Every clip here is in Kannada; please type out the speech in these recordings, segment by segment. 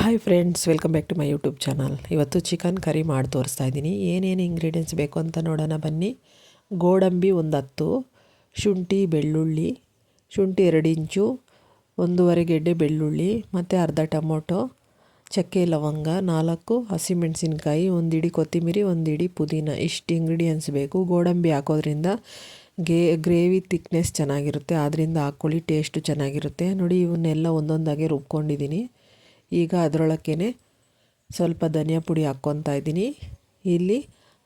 Hi friends, welcome back to my YouTube channel. ಇವತ್ತು ಚಿಕನ್ ಕರಿ ಮಾಡಿ ತೋರಿಸ್ತಾ ಇದ್ದೀನಿ. ಏನೇನು ಇಂಗ್ರೀಡಿಯೆಂಟ್ಸ್ ಬೇಕು ಅಂತ ನೋಡೋಣ ಬನ್ನಿ. ಗೋಡಂಬಿ ಒಂದು 10, ಶುಂಠಿ ಬೆಳ್ಳುಳ್ಳಿ, ಶುಂಠಿ 2 ಇಂಚು, 1.5 ಗೆಡ್ಡೆ ಬೆಳ್ಳುಳ್ಳಿ ಮತ್ತು ಅರ್ಧ ಟೊಮೊಟೊ, ಚಕ್ಕೆ ಲವಂಗ, 4 ಹಸಿಮೆಣಸಿನ್ಕಾಯಿ, 1 ಹಿಡಿ ಕೊತ್ತಂಬರಿ, 1 ಹಿಡಿ ಪುದೀನ. ಇಷ್ಟು ಇಂಗ್ರೀಡಿಯೆಂಟ್ಸ್ ಬೇಕು. ಗೋಡಂಬಿ ಹಾಕೋದ್ರಿಂದ ಗ್ರೇವಿ ತಿಕ್ನೆಸ್ ಚೆನ್ನಾಗಿರುತ್ತೆ, ಆದ್ದರಿಂದ ಹಾಕ್ಕೊಳ್ಳಿ, ಟೇಸ್ಟು ಚೆನ್ನಾಗಿರುತ್ತೆ. ನೋಡಿ, ಇವನ್ನೆಲ್ಲ ಒಂದೊಂದಾಗೆ ರುಬ್ಕೊಂಡಿದ್ದೀನಿ. ಈಗ ಅದರೊಳಕ್ಕೇ ಸ್ವಲ್ಪ ಧನಿಯಾ ಪುಡಿ ಹಾಕ್ಕೊತಾ ಇದ್ದೀನಿ. ಇಲ್ಲಿ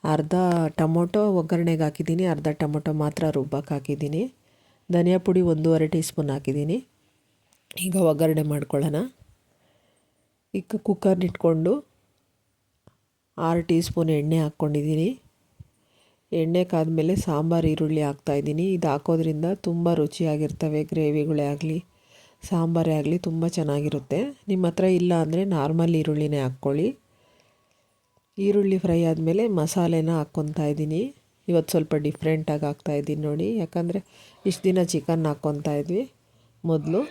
ಅರ್ಧ ಟೊಮೊಟೊ ಒಗ್ಗರಣೆಗೆ ಹಾಕಿದ್ದೀನಿ, ಅರ್ಧ ಟೊಮೊಟೊ ಮಾತ್ರ ರುಬ್ಬಕ್ಕೆ ಹಾಕಿದ್ದೀನಿ. ಧನಿಯಾ ಪುಡಿ 1.5 ಟೀ ಸ್ಪೂನ್ ಹಾಕಿದ್ದೀನಿ. ಈಗ ಒಗ್ಗರಣೆ ಮಾಡ್ಕೊಳ್ಳೋಣ. ಈಗ ಕುಕ್ಕರ್ನ ಇಟ್ಕೊಂಡು 6 ಟೀ ಸ್ಪೂನ್ ಎಣ್ಣೆ ಹಾಕ್ಕೊಂಡಿದ್ದೀನಿ. ಎಣ್ಣೆ ಕಾದ್ಮೇಲೆ ಸಾಂಬಾರು ಈರುಳ್ಳಿ ಹಾಕ್ತಾಯಿದ್ದೀನಿ. ಇದು ಹಾಕೋದ್ರಿಂದ ತುಂಬ ರುಚಿಯಾಗಿರ್ತವೆ. ಗ್ರೇವಿಗಳೇ ಆಗಲಿ ಸಾಂಬಾರೇ ಆಗಲಿ ತುಂಬ ಚೆನ್ನಾಗಿರುತ್ತೆ. ನಿಮ್ಮ ಹತ್ರ ಇಲ್ಲ ಅಂದರೆ ನಾರ್ಮಲ್ ಈರುಳ್ಳಿನೇ ಹಾಕ್ಕೊಳ್ಳಿ. ಈರುಳ್ಳಿ ಫ್ರೈ ಆದಮೇಲೆ ಮಸಾಲೆನ ಹಾಕ್ಕೊತಾ ಇದ್ದೀನಿ. ಇವತ್ತು ಸ್ವಲ್ಪ ಡಿಫ್ರೆಂಟಾಗಿ ಹಾಕ್ತಾಯಿದ್ದೀನಿ ನೋಡಿ, ಯಾಕಂದರೆ ಇಷ್ಟು ದಿನ ಚಿಕನ್ ಹಾಕ್ಕೊತಾ ಇದ್ವಿ. ಮೊದಲು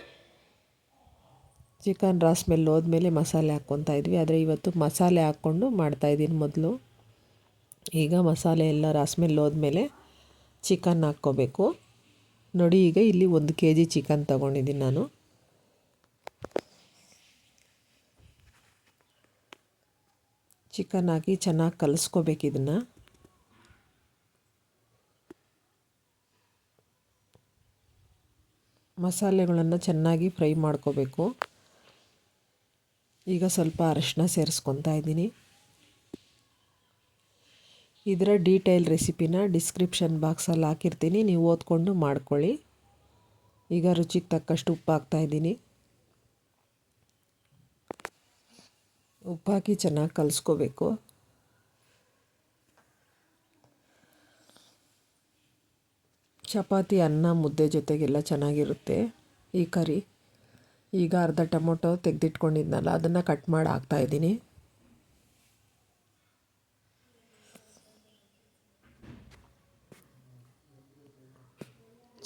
ಚಿಕನ್ ರಾ ಸ್ಮೆಲ್ ಹೋದ್ಮೇಲೆ ಮಸಾಲೆ ಹಾಕ್ಕೊತಾ ಇದ್ವಿ, ಆದರೆ ಇವತ್ತು ಮಸಾಲೆ ಹಾಕ್ಕೊಂಡು ಮಾಡ್ತಾಯಿದ್ದೀನಿ ಮೊದಲು. ಈಗ ಮಸಾಲೆ ಎಲ್ಲ ರಾ ಸ್ಮೆಲ್ ಹೋದ್ಮೇಲೆ ಚಿಕನ್ ಹಾಕ್ಕೋಬೇಕು ನೋಡಿ. ಈಗ ಇಲ್ಲಿ 1 kg ಚಿಕನ್ ತೊಗೊಂಡಿದ್ದೀನಿ ನಾನು. ಚಿಕನ್ ಹಾಕಿ ಚೆನ್ನಾಗಿ ಕಲಿಸ್ಕೋಬೇಕು. ಇದನ್ನು ಮಸಾಲೆಗಳನ್ನು ಚೆನ್ನಾಗಿ ಫ್ರೈ ಮಾಡ್ಕೋಬೇಕು. ಈಗ ಸ್ವಲ್ಪ ಅರಿಶಿನ ಸೇರಿಸ್ಕೊತಾ ಇದ್ದೀನಿ. ಇದರ ಡೀಟೇಲ್ ರೆಸಿಪಿನ ಡಿಸ್ಕ್ರಿಪ್ಷನ್ ಬಾಕ್ಸಲ್ಲಿ ಹಾಕಿರ್ತೀನಿ, ನೀವು ಓದ್ಕೊಂಡು ಮಾಡ್ಕೊಳ್ಳಿ. ಈಗ ರುಚಿಗೆ ತಕ್ಕಷ್ಟು ಉಪ್ಪು ಹಾಕ್ತಾಯಿದ್ದೀನಿ. ಉಪ್ಪು ಹಾಕಿ ಚೆನ್ನಾಗಿ ಕಲಿಸ್ಕೋಬೇಕು. ಚಪಾತಿ, ಅನ್ನ, ಮುದ್ದೆ ಜೊತೆಗೆಲ್ಲ ಚೆನ್ನಾಗಿರುತ್ತೆ ಈ ಕರಿ. ಈಗ ಅರ್ಧ ಟೊಮೊಟೊ ತೆಗೆದಿಟ್ಕೊಂಡಿದ್ನಲ್ಲ, ಅದನ್ನು ಕಟ್ ಮಾಡಿ ಹಾಕ್ತಾಯಿದ್ದೀನಿ.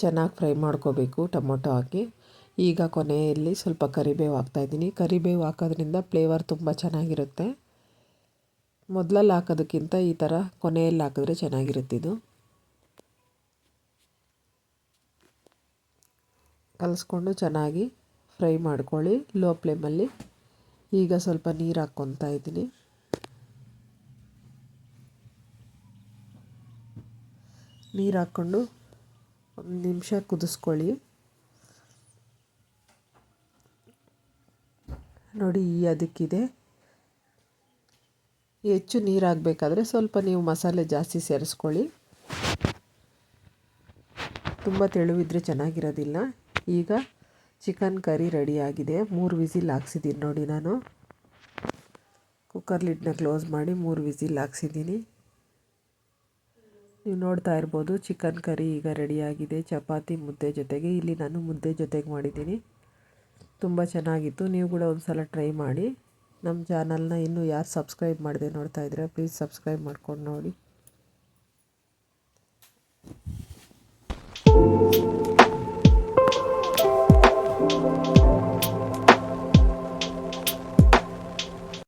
ಚೆನ್ನಾಗಿ ಫ್ರೈ ಮಾಡ್ಕೋಬೇಕು ಟೊಮೊಟೊ ಹಾಕಿ. ಈಗ ಕೊನೆಯಲ್ಲಿ ಸ್ವಲ್ಪ ಕರಿಬೇವು ಹಾಕ್ತಾಯಿದ್ದೀನಿ. ಕರಿಬೇವು ಹಾಕೋದ್ರಿಂದ ಫ್ಲೇವರ್ ತುಂಬ ಚೆನ್ನಾಗಿರುತ್ತೆ. ಮೊದಲಲ್ಲಿ ಹಾಕೋದಕ್ಕಿಂತ ಈ ಥರ ಕೊನೆಯಲ್ಲಿ ಹಾಕಿದ್ರೆ ಚೆನ್ನಾಗಿರುತ್ತಿದ್ದು. ಕಲಿಸ್ಕೊಂಡು ಚೆನ್ನಾಗಿ ಫ್ರೈ ಮಾಡ್ಕೊಳ್ಳಿ ಲೋ ಫ್ಲೇಮಲ್ಲಿ. ಈಗ ಸ್ವಲ್ಪ ನೀರು ಹಾಕ್ಕೊತಾ ಇದ್ದೀನಿ. ನೀರು ಹಾಕ್ಕೊಂಡು 1 ನಿಮಿಷ ಕುದಿಸ್ಕೊಳ್ಳಿ ನೋಡಿ. ಅದಕ್ಕಿದೆ. ಹೆಚ್ಚು ನೀರು ಹಾಕಬೇಕಾದ್ರೆ ಸ್ವಲ್ಪ ನೀವು ಮಸಾಲೆ ಜಾಸ್ತಿ ಸೇರಿಸ್ಕೊಳ್ಳಿ. ತುಂಬ ತೆಳುವಿದ್ರೆ ಚೆನ್ನಾಗಿರೋದಿಲ್ಲ. ಈಗ ಚಿಕನ್ ಕರಿ ರೆಡಿಯಾಗಿದೆ. 3 ವಿಸಿಲ್ ಹಾಕ್ಸಿದ್ದೀನಿ ನೋಡಿ. ನಾನು ಕುಕ್ಕರ್ ಲಿಡ್ನ ಕ್ಲೋಸ್ ಮಾಡಿ 3 ವಿಸಿಲ್ ಹಾಕ್ಸಿದ್ದೀನಿ. ನೀವು ನೋಡ್ತಾ ಇರ್ಬೋದು, ಚಿಕನ್ ಕರಿ ಈಗ ರೆಡಿಯಾಗಿದೆ. ಚಪಾತಿ ಮುದ್ದೆ ಜೊತೆಗೆ. ಇಲ್ಲಿ ನಾನು ಮುದ್ದೆ ಜೊತೆಗೆ ಮಾಡಿದ್ದೀನಿ. ತುಂಬ ಚೆನ್ನಾಗಿತ್ತು. ನೀವು ಕೂಡ ಒಂದು ಸಲ ಟ್ರೈ ಮಾಡಿ. ನಮ್ಮ ಚಾನಲ್ನ ಇನ್ನೂ ಯಾರು ಸಬ್ಸ್ಕ್ರೈಬ್ ಮಾಡದೆ ನೋಡ್ತಾ ಇದ್ದೀರಾ, ಪ್ಲೀಸ್ ಸಬ್ಸ್ಕ್ರೈಬ್ ಮಾಡ್ಕೊಂಡು ನೋಡಿ.